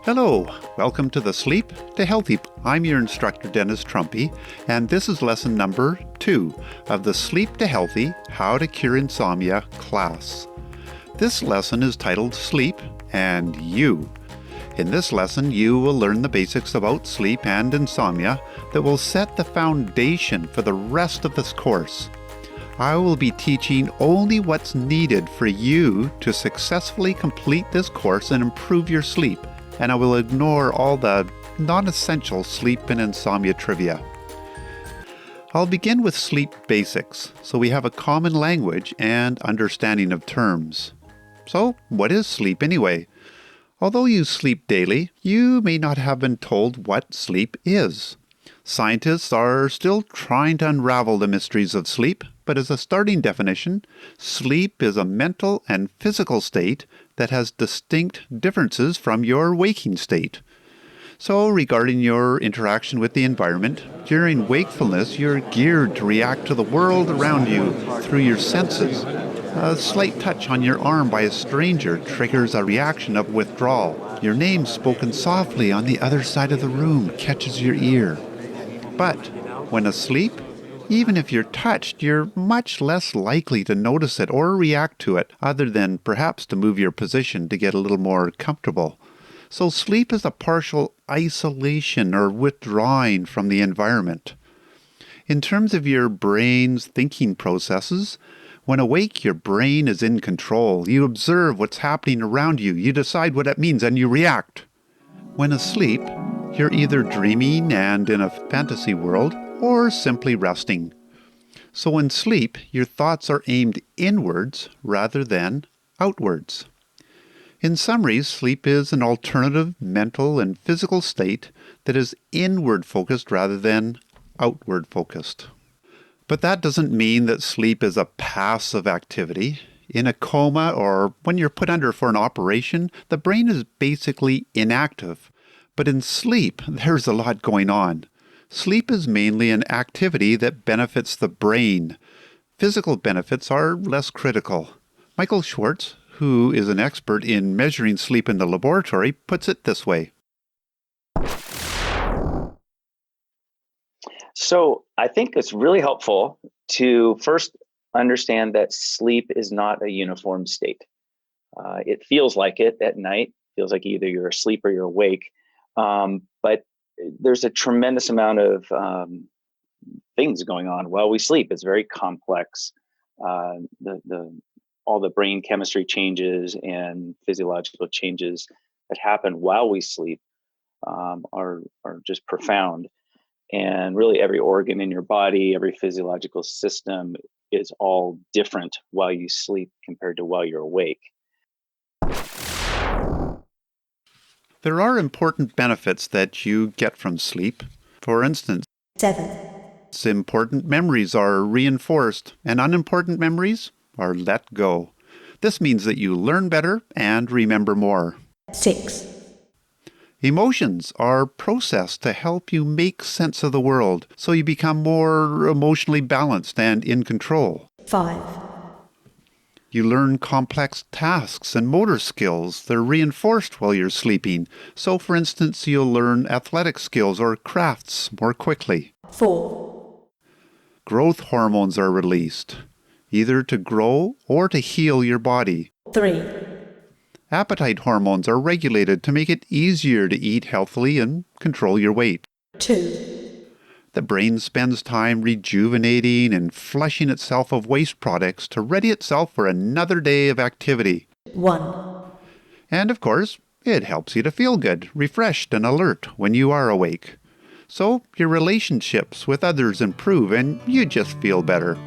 Hello, welcome to the Sleep to Healthy. I'm your instructor, Dennis Trumpy, and this is lesson number 2 of the Sleep to Healthy How to Cure Insomnia class. This lesson is titled Sleep and You. In this lesson, you will learn the basics about sleep and insomnia that will set the foundation for the rest of this course. I will be teaching only what's needed for you to successfully complete this course and improve your sleep, and I will ignore all the non-essential sleep and insomnia trivia. I'll begin with sleep basics, so we have a common language and understanding of terms. So, what is sleep anyway? Although you sleep daily, you may not have been told what sleep is. Scientists are still trying to unravel the mysteries of sleep, but as a starting definition, sleep is a mental and physical state that has distinct differences from your waking state. So, regarding your interaction with the environment, during wakefulness you're geared to react to the world around you through your senses. A slight touch on your arm by a stranger triggers a reaction of withdrawal. Your name spoken softly on the other side of the room catches your ear. But when asleep, even if you're touched, you're much less likely to notice it or react to it, other than perhaps to move your position to get a little more comfortable. So sleep is a partial isolation or withdrawing from the environment. In terms of your brain's thinking processes, when awake, your brain is in control. You observe what's happening around you, you decide what it means, and you react. When asleep, you're either dreaming and in a fantasy world, or simply resting. So in sleep, your thoughts are aimed inwards rather than outwards. In summary, sleep is an alternative mental and physical state that is inward focused rather than outward focused. But that doesn't mean that sleep is a passive activity. In a coma or when you're put under for an operation, the brain is basically inactive. But in sleep, there's a lot going on. Sleep is mainly an activity that benefits the brain. Physical benefits are less critical. Michael Schwartz, who is an expert in measuring sleep in the laboratory, puts it this way. So I think it's really helpful to first understand that sleep is not a uniform state. It feels like it at night, feels like either you're asleep or you're awake. But there's a tremendous amount of things going on while we sleep. It's very complex. All the brain chemistry changes and physiological changes that happen while we sleep are just profound. And really every organ in your body, every physiological system is all different while you sleep compared to while you're awake. There are important benefits that you get from sleep. For instance, 7. Important memories are reinforced and unimportant memories are let go. This means that you learn better and remember more. 6. Emotions are processed to help you make sense of the world, so you become more emotionally balanced and in control. 5. You learn complex tasks and motor skills. They're reinforced while you're sleeping. So, for instance, you'll learn athletic skills or crafts more quickly. 4. Growth hormones are released, either to grow or to heal your body. 3. Appetite hormones are regulated to make it easier to eat healthily and control your weight. 2. The brain spends time rejuvenating and flushing itself of waste products to ready itself for another day of activity. 1. And of course, it helps you to feel good, refreshed, and alert when you are awake. So your relationships with others improve and you just feel better.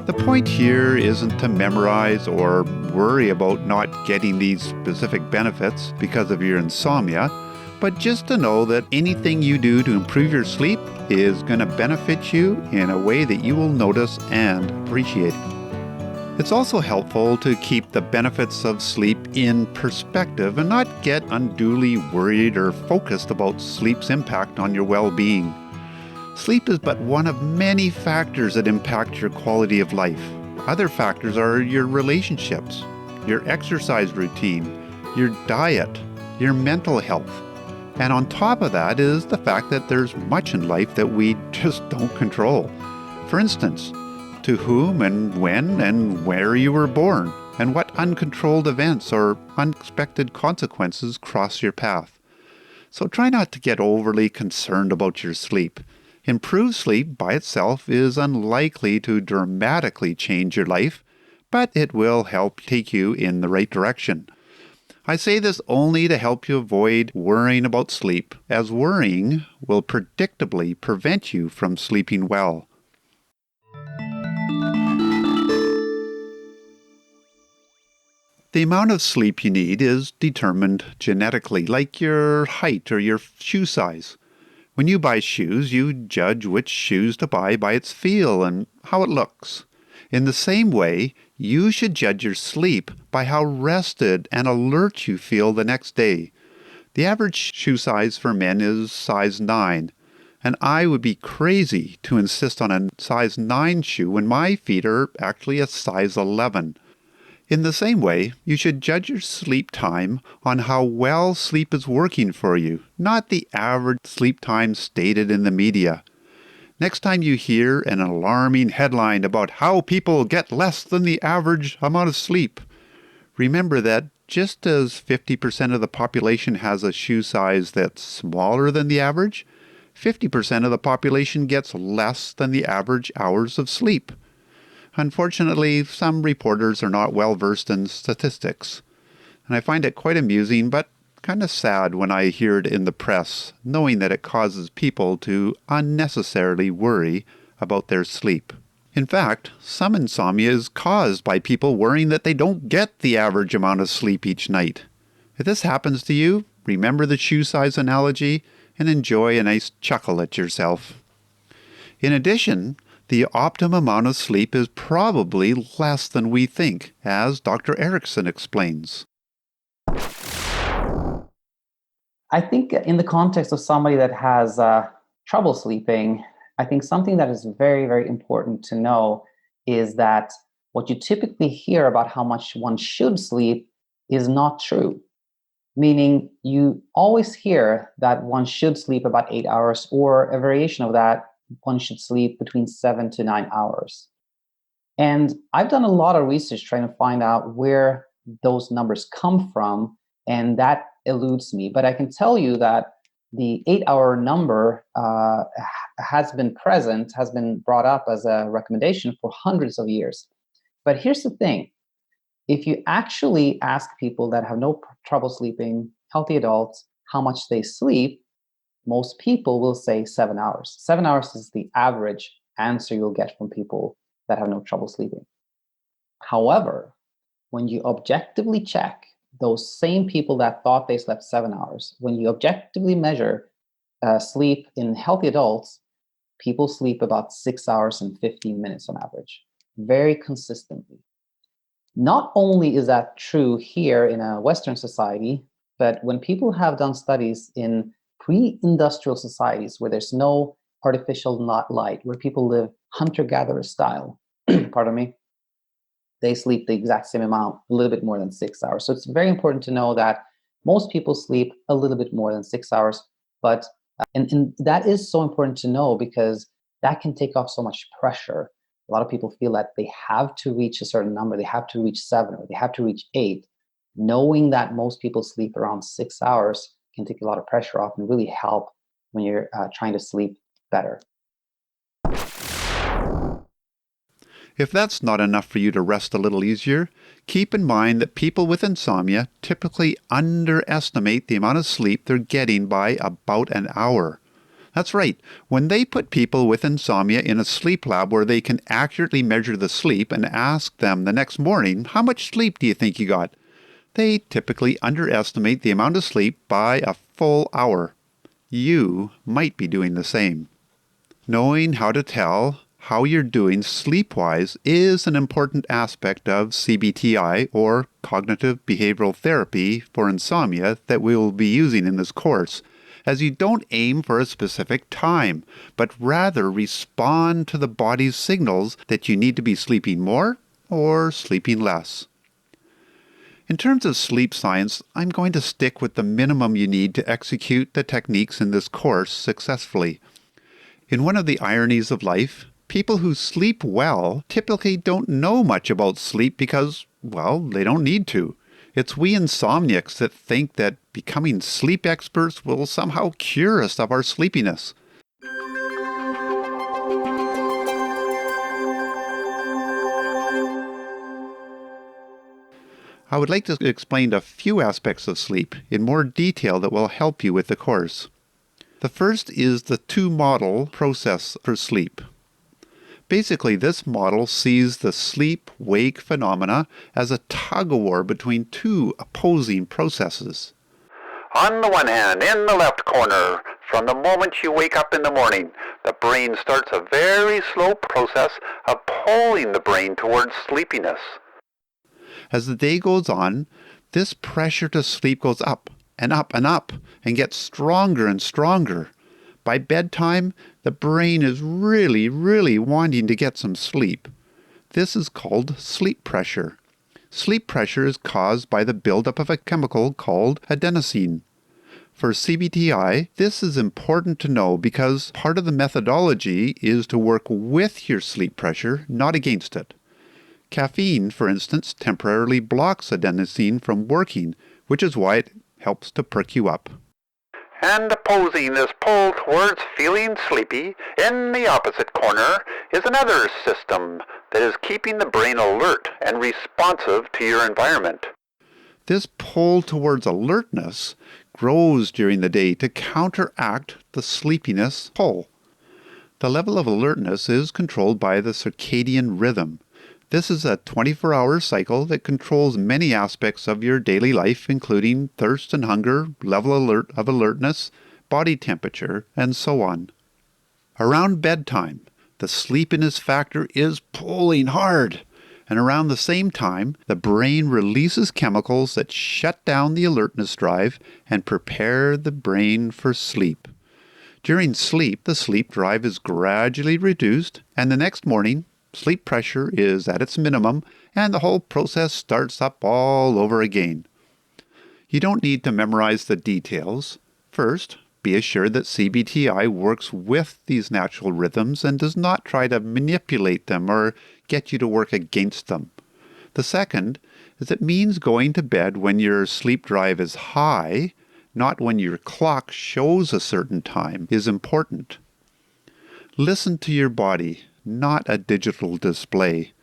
The point here isn't to memorize or worry about not getting these specific benefits because of your insomnia, but just to know that anything you do to improve your sleep is going to benefit you in a way that you will notice and appreciate. It's also helpful to keep the benefits of sleep in perspective and not get unduly worried or focused about sleep's impact on your well-being. Sleep is but one of many factors that impact your quality of life. Other factors are your relationships, your exercise routine, your diet, your mental health. And on top of that is the fact that there's much in life that we just don't control. For instance, to whom and when and where you were born, and what uncontrolled events or unexpected consequences cross your path. So try not to get overly concerned about your sleep. Improved sleep by itself is unlikely to dramatically change your life, but it will help take you in the right direction. I say this only to help you avoid worrying about sleep, as worrying will predictably prevent you from sleeping well. The amount of sleep you need is determined genetically, like your height or your shoe size. When you buy shoes, you judge which shoes to buy by its feel and how it looks. In the same way, you should judge your sleep by how rested and alert you feel the next day. The average shoe size for men is size 9, and I would be crazy to insist on a size 9 shoe when my feet are actually a size 11. In the same way, you should judge your sleep time on how well sleep is working for you, not the average sleep time stated in the media. Next time you hear an alarming headline about how people get less than the average amount of sleep, remember that just as 50% of the population has a shoe size that's smaller than the average, 50% of the population gets less than the average hours of sleep. Unfortunately, some reporters are not well versed in statistics, and I find it quite amusing but kind of sad when I hear it in the press, knowing that it causes people to unnecessarily worry about their sleep. In fact, some insomnia is caused by people worrying that they don't get the average amount of sleep each night. If this happens to you, remember the shoe size analogy and enjoy a nice chuckle at yourself. In addition, the optimum amount of sleep is probably less than we think, as Dr. Erickson explains. I think in the context of somebody that has trouble sleeping, I think something that is very, very important to know is that what you typically hear about how much one should sleep is not true. Meaning you always hear that one should sleep about 8 hours, or a variation of that, one should sleep between 7 to 9 hours. And I've done a lot of research trying to find out where those numbers come from, and that eludes me. But I can tell you that the 8-hour number has been brought up as a recommendation for hundreds of years. But here's the thing. If you actually ask people that have no trouble sleeping, healthy adults, how much they sleep, most people will say 7 hours. 7 hours is the average answer you'll get from people that have no trouble sleeping. However, when you objectively check those same people that thought they slept 7 hours, when you objectively measure sleep in healthy adults, people sleep about 6 hours and 15 minutes on average, very consistently. Not only is that true here in a Western society, but when people have done studies in pre-industrial societies where there's no artificial light, where people live hunter-gatherer style, pardon me, they sleep the exact same amount, a little bit more than 6 hours. So it's very important to know that most people sleep a little bit more than 6 hours, but and that is so important to know because that can take off so much pressure. A lot of people feel that they have to reach a certain number, they have to reach 7 or they have to reach 8. Knowing that most people sleep around 6 hours can take a lot of pressure off and really help when you're trying to sleep better. If that's not enough for you to rest a little easier, keep in mind that people with insomnia typically underestimate the amount of sleep they're getting by about an hour. That's right. When they put people with insomnia in a sleep lab where they can accurately measure the sleep and ask them the next morning, how much sleep do you think you got? They typically underestimate the amount of sleep by a full hour. You might be doing the same. Knowing how to tell how you're doing sleep-wise is an important aspect of CBTI, or cognitive behavioral therapy for insomnia, that we will be using in this course, as you don't aim for a specific time, but rather respond to the body's signals that you need to be sleeping more or sleeping less. In terms of sleep science, I'm going to stick with the minimum you need to execute the techniques in this course successfully. In one of the ironies of life, people who sleep well typically don't know much about sleep because, well, they don't need to. It's we insomniacs that think that becoming sleep experts will somehow cure us of our sleepiness. I would like to explain a few aspects of sleep in more detail that will help you with the course. The first is the two-model process for sleep. Basically, this model sees the sleep-wake phenomena as a tug-of-war between two opposing processes. On the one hand, in the left corner, from the moment you wake up in the morning, the brain starts a very slow process of pulling the brain towards sleepiness. As the day goes on, this pressure to sleep goes up and up and up and gets stronger and stronger. By bedtime, the brain is really wanting to get some sleep. This is called sleep pressure. Sleep pressure is caused by the buildup of a chemical called adenosine. For CBTI, this is important to know because part of the methodology is to work with your sleep pressure, not against it. Caffeine, for instance, temporarily blocks adenosine from working, which is why it helps to perk you up. And opposing this pull towards feeling sleepy, in the opposite corner, is another system that is keeping the brain alert and responsive to your environment. This pull towards alertness grows during the day to counteract the sleepiness pull. The level of alertness is controlled by the circadian rhythm. This is a 24-hour cycle that controls many aspects of your daily life, including thirst and hunger, level of alertness, body temperature, and so on. Around bedtime, the sleepiness factor is pulling hard, and around the same time, the brain releases chemicals that shut down the alertness drive and prepare the brain for sleep. During sleep, the sleep drive is gradually reduced, and the next morning, sleep pressure is at its minimum, and the whole process starts up all over again. You don't need to memorize the details. First, be assured that CBTI works with these natural rhythms and does not try to manipulate them or get you to work against them. The second is it means going to bed when your sleep drive is high, not when your clock shows a certain time, is important. Listen to your body, not a digital display.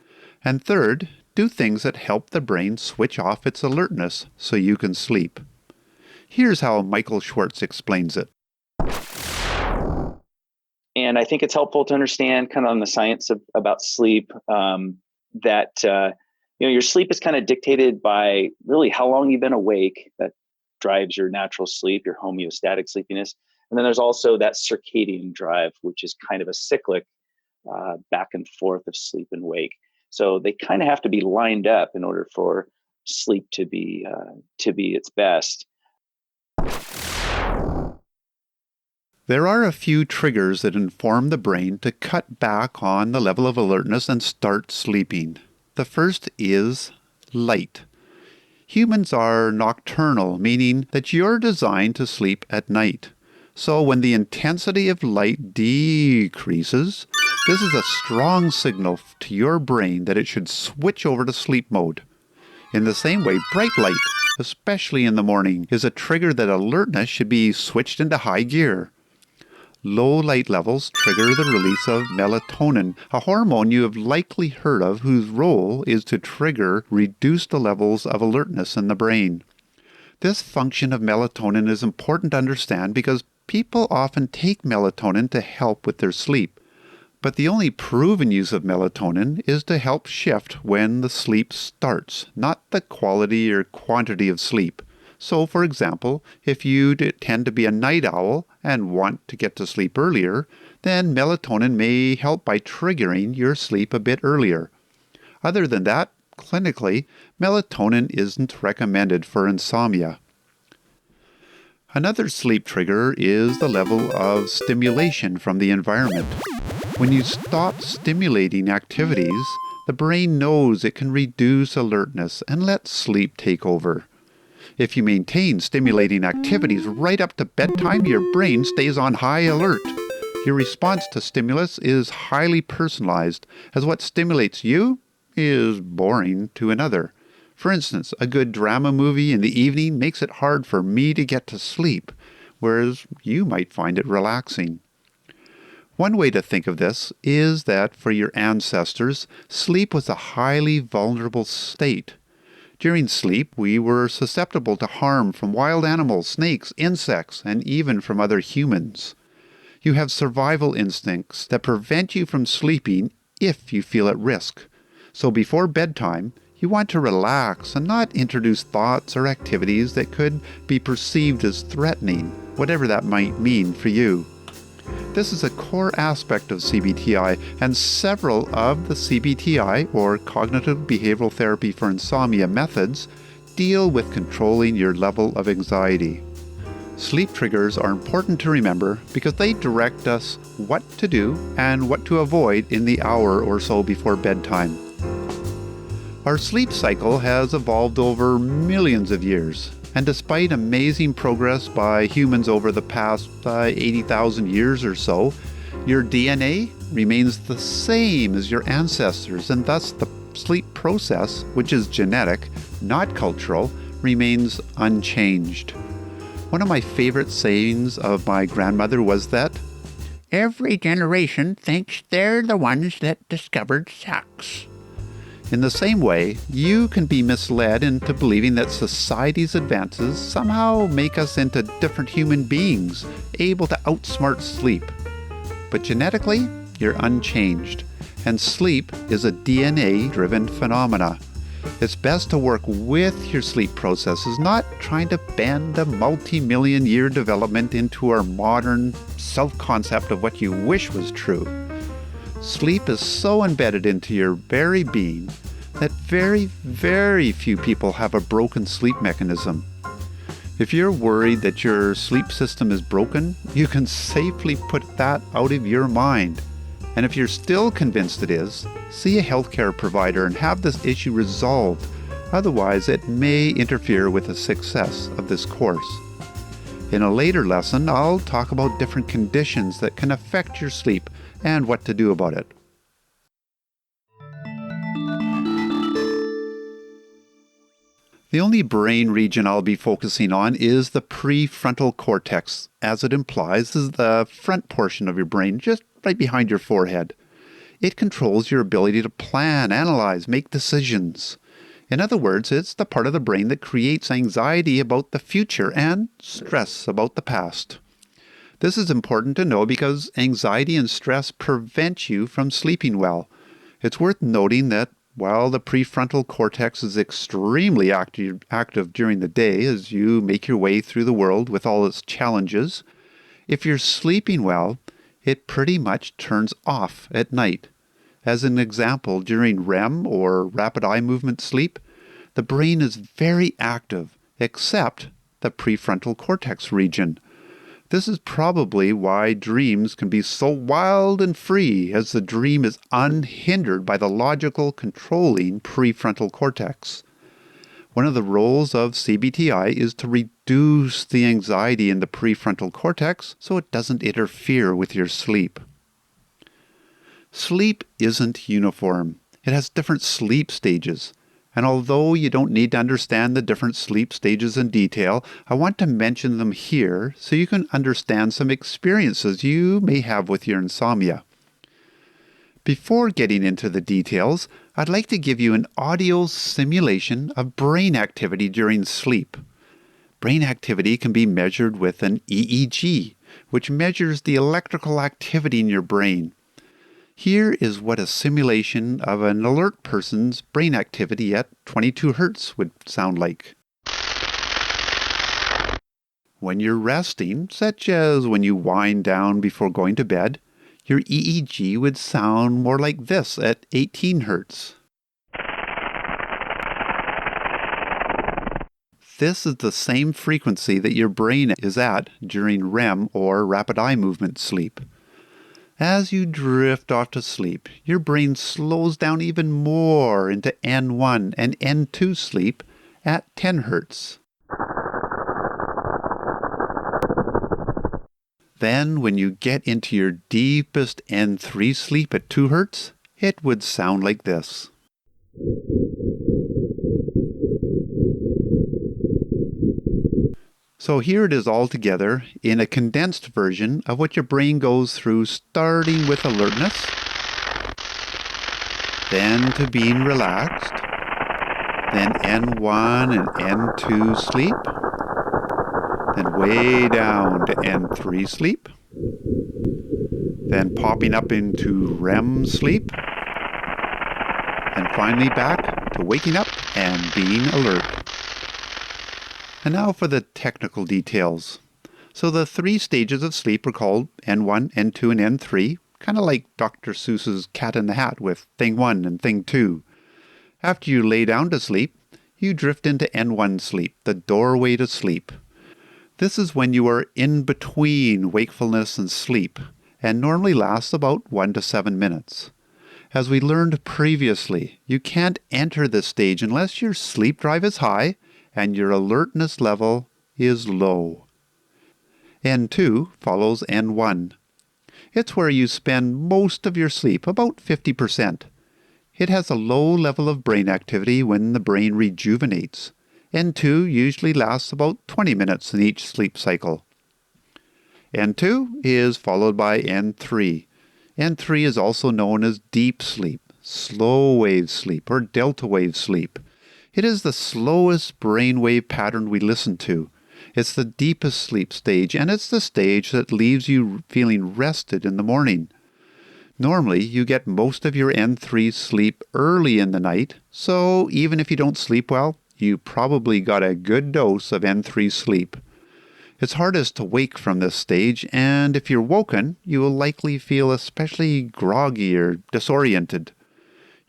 And third, do things that help the brain switch off its alertness so you can sleep. Here's how Michael Schwartz explains it. And I think it's helpful to understand kind of on the science about sleep that your sleep is kind of dictated by really how long you've been awake. That drives your natural sleep, your homeostatic sleepiness. And then there's also that circadian drive, which is kind of a cyclic back and forth of sleep and wake. So they kind of have to be lined up in order for sleep to be its best. There are a few triggers that inform the brain to cut back on the level of alertness and start sleeping. The first is light. Humans are nocturnal, meaning that you're designed to sleep at night. So when the intensity of light decreases, this is a strong signal to your brain that it should switch over to sleep mode. In the same way, bright light, especially in the morning, is a trigger that alertness should be switched into high gear. Low light levels trigger the release of melatonin, a hormone you have likely heard of whose role is to reduce the levels of alertness in the brain. This function of melatonin is important to understand because people often take melatonin to help with their sleep. But the only proven use of melatonin is to help shift when the sleep starts, not the quality or quantity of sleep. So, for example, if you tend to be a night owl and want to get to sleep earlier, then melatonin may help by triggering your sleep a bit earlier. Other than that, clinically, melatonin isn't recommended for insomnia. Another sleep trigger is the level of stimulation from the environment. When you stop stimulating activities, the brain knows it can reduce alertness and let sleep take over. If you maintain stimulating activities right up to bedtime, your brain stays on high alert. Your response to stimulus is highly personalized, as what stimulates you is boring to another. For instance, a good drama movie in the evening makes it hard for me to get to sleep, whereas you might find it relaxing. One way to think of this is that for your ancestors, sleep was a highly vulnerable state. During sleep, we were susceptible to harm from wild animals, snakes, insects, and even from other humans. You have survival instincts that prevent you from sleeping if you feel at risk. So before bedtime, you want to relax and not introduce thoughts or activities that could be perceived as threatening, whatever that might mean for you. This is a core aspect of CBTI, and several of the CBTI, or Cognitive Behavioral Therapy for Insomnia methods, deal with controlling your level of anxiety. Sleep triggers are important to remember because they direct us what to do and what to avoid in the hour or so before bedtime. Our sleep cycle has evolved over millions of years, and despite amazing progress by humans over the past 80,000 years or so, your DNA remains the same as your ancestors, and thus the sleep process, which is genetic, not cultural, remains unchanged. One of my favorite sayings of my grandmother was that every generation thinks they're the ones that discovered sex. In the same way, you can be misled into believing that society's advances somehow make us into different human beings, able to outsmart sleep. But genetically, you're unchanged, and sleep is a DNA-driven phenomena. It's best to work with your sleep processes, not trying to bend a multi-million-year development into our modern self-concept of what you wish was true. Sleep is so embedded into your very being that very, very few people have a broken sleep mechanism. If you're worried that your sleep system is broken, you can safely put that out of your mind. And if you're still convinced it is, see a healthcare provider and have this issue resolved. Otherwise, it may interfere with the success of this course. In a later lesson, I'll talk about different conditions that can affect your sleep and what to do about it. The only brain region I'll be focusing on is the prefrontal cortex, as it implies is the front portion of your brain, just right behind your forehead. It controls your ability to plan, analyze, make decisions. In other words, it's the part of the brain that creates anxiety about the future and stress about the past. This is important to know because anxiety and stress prevent you from sleeping well. It's worth noting that while the prefrontal cortex is extremely active during the day as you make your way through the world with all its challenges, if you're sleeping well, it pretty much turns off at night. As an example, during REM or rapid eye movement sleep, the brain is very active, except the prefrontal cortex region. This is probably why dreams can be so wild and free, as the dream is unhindered by the logical, controlling prefrontal cortex. One of the roles of CBTI is to reduce the anxiety in the prefrontal cortex so it doesn't interfere with your sleep. Sleep isn't uniform. It has different sleep stages. And although you don't need to understand the different sleep stages in detail, I want to mention them here so you can understand some experiences you may have with your insomnia. Before getting into the details, I'd like to give you an audio simulation of brain activity during sleep. Brain activity can be measured with an EEG, which measures the electrical activity in your brain. Here is what a simulation of an alert person's brain activity at 22 Hz would sound like. When you're resting, such as when you wind down before going to bed, your EEG would sound more like this at 18 Hz. This is the same frequency that your brain is at during REM or rapid eye movement sleep. As you drift off to sleep, your brain slows down even more into N1 and N2 sleep at 10 Hertz. Then, when you get into your deepest N3 sleep at 2 Hertz, it would sound like this. So here it is all together in a condensed version of what your brain goes through, starting with alertness, then to being relaxed, then N1 and N2 sleep, then way down to N3 sleep, then popping up into REM sleep, and finally back to waking up and being alert. And now for the technical details. So the 3 stages of sleep are called N1, N2, and N3, kind of like Dr. Seuss's Cat in the Hat with Thing 1 and Thing 2. After you lay down to sleep, you drift into N1 sleep, the doorway to sleep. This is when you are in between wakefulness and sleep, and normally lasts about 1 to 7 minutes. As we learned previously, you can't enter this stage unless your sleep drive is high and your alertness level is low. N2 follows N1. It's where you spend most of your sleep, about 50%. It has a low level of brain activity when the brain rejuvenates. N2 usually lasts about 20 minutes in each sleep cycle. N2 is followed by N3. N3 is also known as deep sleep, slow wave sleep, or delta wave sleep. It is the slowest brainwave pattern we listen to. It's the deepest sleep stage, and it's the stage that leaves you feeling rested in the morning. Normally, you get most of your N3 sleep early in the night, so even if you don't sleep well, you probably got a good dose of N3 sleep. It's hardest to wake from this stage, and if you're woken, you will likely feel especially groggy or disoriented.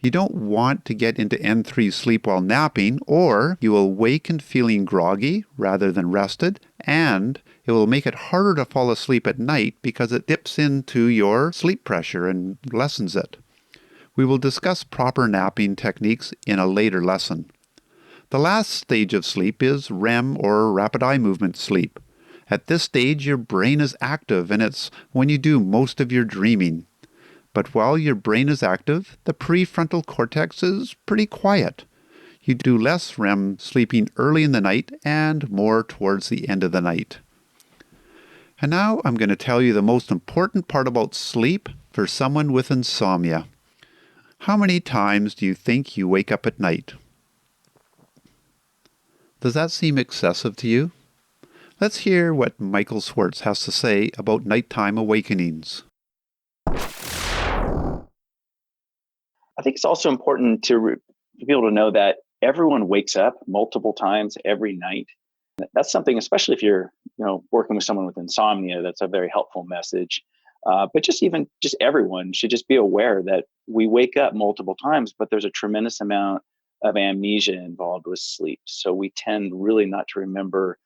You don't want to get into N3 sleep while napping, or you will waken feeling groggy rather than rested, and it will make it harder to fall asleep at night because it dips into your sleep pressure and lessens it. We will discuss proper napping techniques in a later lesson. The last stage of sleep is REM, or rapid eye movement sleep. At this stage, your brain is active, and it's when you do most of your dreaming. But while your brain is active, the prefrontal cortex is pretty quiet. You do less REM sleeping early in the night and more towards the end of the night. And now I'm going to tell you the most important part about sleep for someone with insomnia. How many times do you think you wake up at night? Does that seem excessive to you? Let's hear what Michael Swartz has to say about nighttime awakenings. I think it's also important to be able to know that everyone wakes up multiple times every night. That's something, especially if you're working with someone with insomnia, that's a very helpful message. But just everyone should just be aware that we wake up multiple times, but there's a tremendous amount of amnesia involved with sleep. So we tend really not to remember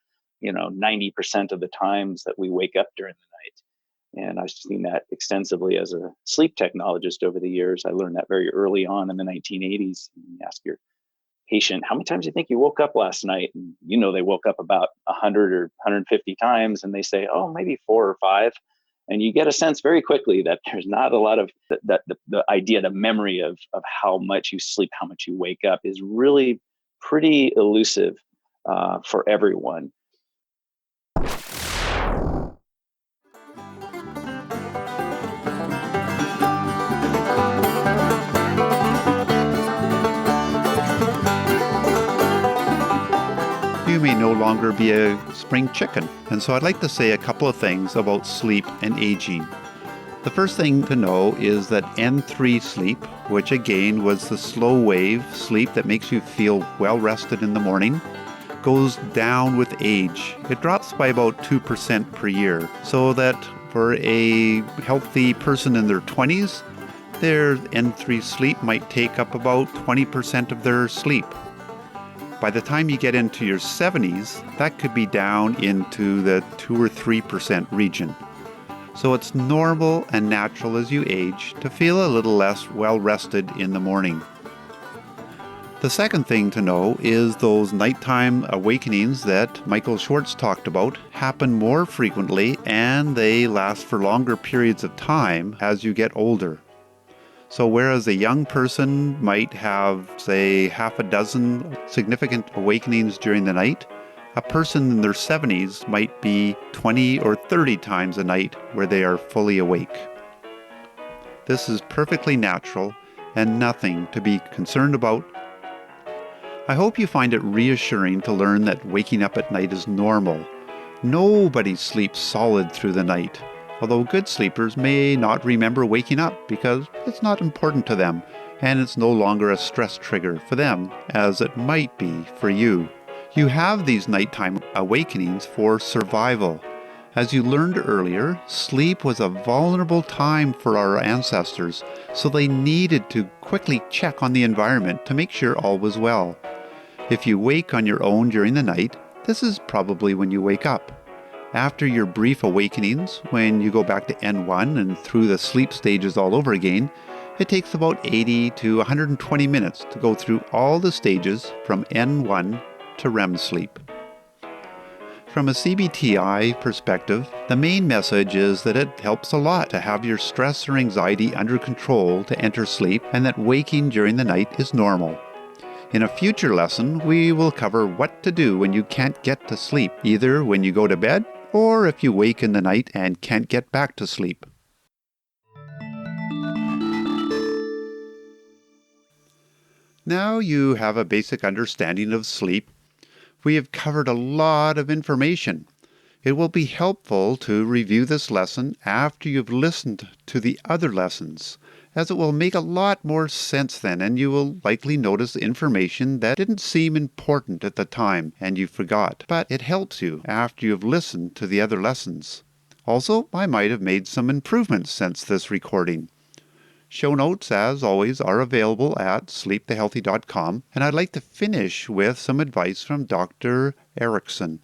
90% of the times that we wake up during the night. And I've seen that extensively as a sleep technologist over the years. I learned that very early on in the 1980s. You ask your patient, how many times do you think you woke up last night? And they woke up about 100 or 150 times, and they say, oh, maybe 4 or 5. And you get a sense very quickly that there's not a lot of the idea, the memory of how much you sleep, how much you wake up is really pretty elusive for everyone. You may no longer be a spring chicken, and so I'd like to say a couple of things about sleep and aging. The first thing to know is that N3 sleep, which again was the slow wave sleep that makes you feel well rested in the morning, goes down with age. It drops by about 2% per year, so that for a healthy person in their 20s, their N3 sleep might take up about 20% of their sleep. By the time you get into your 70s, that could be down into the 2 or 3% region. So it's normal and natural as you age to feel a little less well-rested in the morning. The second thing to know is those nighttime awakenings that Michael Schwartz talked about happen more frequently and they last for longer periods of time as you get older. So whereas a young person might have, say, half a dozen significant awakenings during the night, a person in their 70s might be 20 or 30 times a night where they are fully awake. This is perfectly natural and nothing to be concerned about. I hope you find it reassuring to learn that waking up at night is normal. Nobody sleeps solid through the night, although good sleepers may not remember waking up because it's not important to them and it's no longer a stress trigger for them as it might be for you. You have these nighttime awakenings for survival. As you learned earlier, sleep was a vulnerable time for our ancestors, so they needed to quickly check on the environment to make sure all was well. If you wake on your own during the night, this is probably when you wake up. After your brief awakenings, when you go back to N1 and through the sleep stages all over again, it takes about 80 to 120 minutes to go through all the stages from N1 to REM sleep. From a CBTI perspective, the main message is that it helps a lot to have your stress or anxiety under control to enter sleep and that waking during the night is normal. In a future lesson, we will cover what to do when you can't get to sleep, either when you go to bed or if you wake in the night and can't get back to sleep. Now you have a basic understanding of sleep. We have covered a lot of information. It will be helpful to review this lesson after you've listened to the other lessons, as it will make a lot more sense then, and you will likely notice information that didn't seem important at the time and you forgot, but it helps you after you've listened to the other lessons. Also, I might have made some improvements since this recording. Show notes, as always, are available at sleepthehealthy.com, and I'd like to finish with some advice from Dr. Erickson.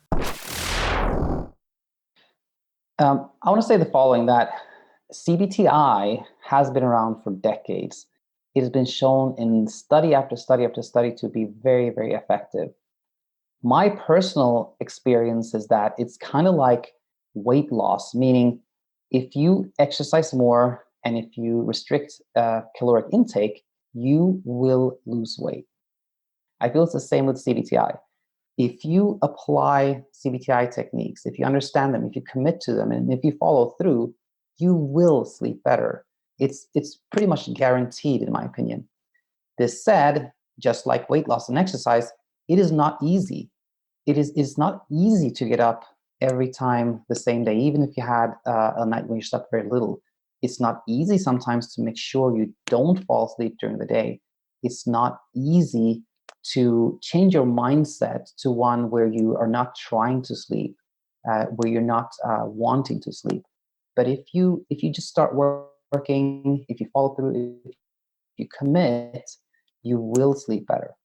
I want to say the following, that CBTI has been around for decades. It has been shown in study after study after study to be very, very effective. My personal experience is that it's kind of like weight loss, meaning if you exercise more and if you restrict caloric intake, you will lose weight. I feel it's the same with CBTI. If you apply CBTI techniques, if you understand them, if you commit to them, and if you follow through, you will sleep better. It's pretty much guaranteed, in my opinion. This said, just like weight loss and exercise, it is not easy. It's not easy to get up every time the same day, even if you had a night when you slept very little. It's not easy sometimes to make sure you don't fall asleep during the day. It's not easy to change your mindset to one where you are not trying to sleep, where you're not wanting to sleep. But if you just start working, if you follow through, if you commit, you will sleep better.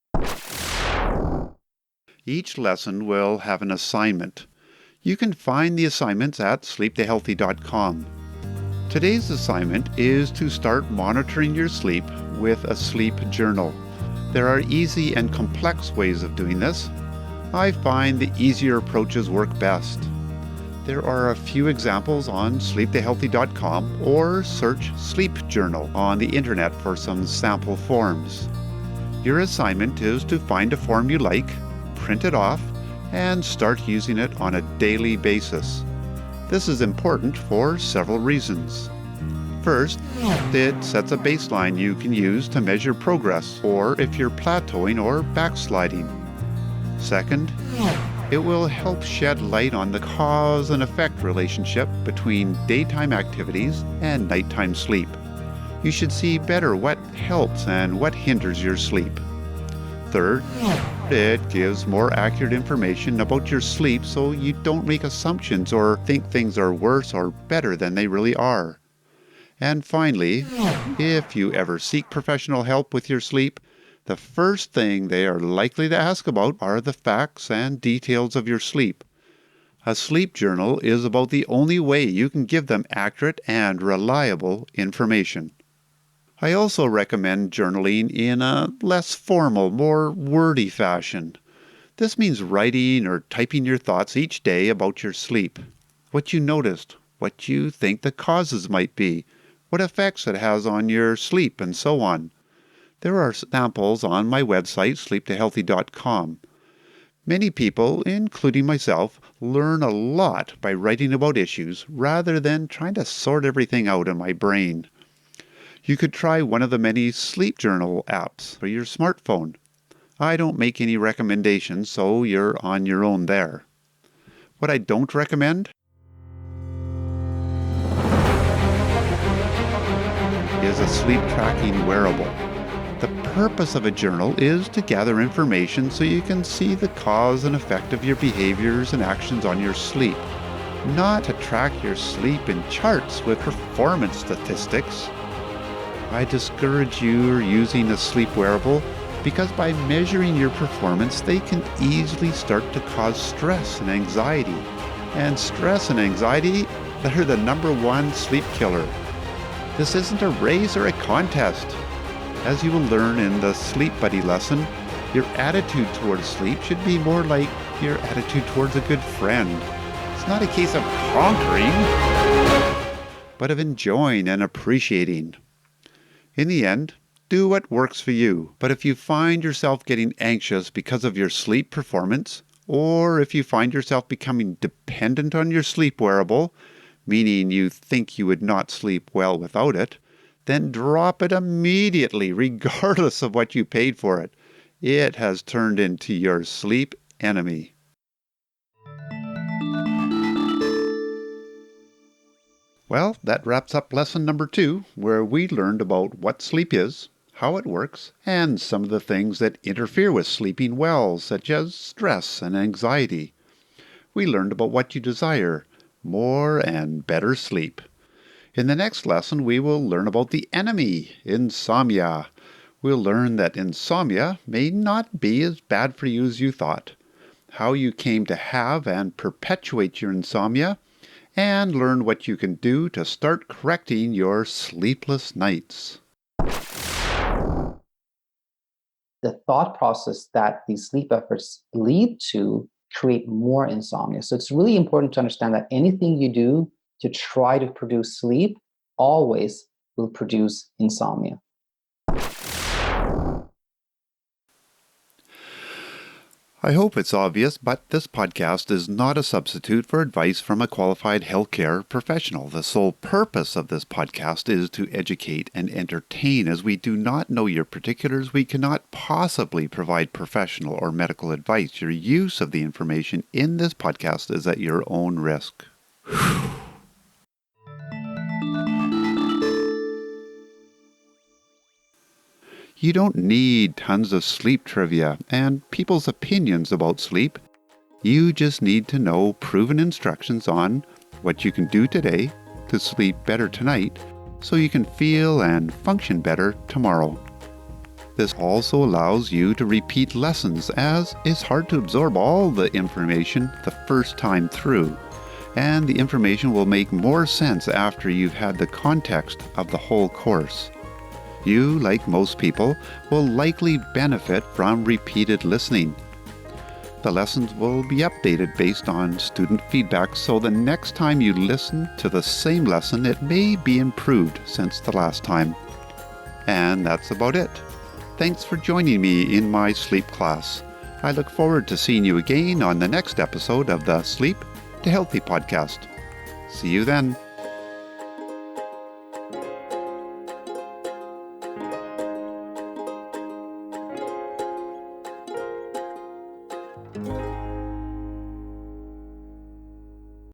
Each lesson will have an assignment. You can find the assignments at sleepthehealthy.com. Today's assignment is to start monitoring your sleep with a sleep journal. There are easy and complex ways of doing this. I find the easier approaches work best. There are a few examples on sleepthehealthy.com or search Sleep Journal on the internet for some sample forms. Your assignment is to find a form you like, print it off, and start using it on a daily basis. This is important for several reasons. First, it sets a baseline you can use to measure progress or if you're plateauing or backsliding. Second, it will help shed light on the cause and effect relationship between daytime activities and nighttime sleep. You should see better what helps and what hinders your sleep. Third, it gives more accurate information about your sleep so you don't make assumptions or think things are worse or better than they really are. And finally, if you ever seek professional help with your sleep, the first thing they are likely to ask about are the facts and details of your sleep. A sleep journal is about the only way you can give them accurate and reliable information. I also recommend journaling in a less formal, more wordy fashion. This means writing or typing your thoughts each day about your sleep, what you noticed, what you think the causes might be, what effects it has on your sleep, and so on. There are samples on my website, sleeptohealthy.com. Many people, including myself, learn a lot by writing about issues rather than trying to sort everything out in my brain. You could try one of the many sleep journal apps for your smartphone. I don't make any recommendations, so you're on your own there. What I don't recommend is a sleep tracking wearable. The purpose of a journal is to gather information so you can see the cause and effect of your behaviors and actions on your sleep, not to track your sleep in charts with performance statistics. I discourage you using a sleep wearable because by measuring your performance, they can easily start to cause stress and anxiety. And stress and anxiety, they're the #1 sleep killer. This isn't a race or a contest. As you will learn in the Sleep Buddy lesson, your attitude towards sleep should be more like your attitude towards a good friend. It's not a case of conquering, but of enjoying and appreciating. In the end, do what works for you. But if you find yourself getting anxious because of your sleep performance, or if you find yourself becoming dependent on your sleep wearable, meaning you think you would not sleep well without it, then drop it immediately, regardless of what you paid for it. It has turned into your sleep enemy. Well, that wraps up lesson number 2, where we learned about what sleep is, how it works, and some of the things that interfere with sleeping well, such as stress and anxiety. We learned about what you desire, more and better sleep. In the next lesson, we will learn about the enemy, insomnia. We'll learn that insomnia may not be as bad for you as you thought, how you came to have and perpetuate your insomnia, and learn what you can do to start correcting your sleepless nights. The thought process that these sleep efforts lead to create more insomnia. So it's really important to understand that anything you do to try to produce sleep always will produce insomnia. I hope it's obvious, but this podcast is not a substitute for advice from a qualified healthcare professional. The sole purpose of this podcast is to educate and entertain. As we do not know your particulars, we cannot possibly provide professional or medical advice. Your use of the information in this podcast is at your own risk. You don't need tons of sleep trivia and people's opinions about sleep. You just need to know proven instructions on what you can do today to sleep better tonight so you can feel and function better tomorrow. This also allows you to repeat lessons, as it's hard to absorb all the information the first time through, and the information will make more sense after you've had the context of the whole course. You, like most people, will likely benefit from repeated listening. The lessons will be updated based on student feedback, so the next time you listen to the same lesson, it may be improved since the last time. And that's about it. Thanks for joining me in my sleep class. I look forward to seeing you again on the next episode of the Sleep to Healthy podcast. See you then.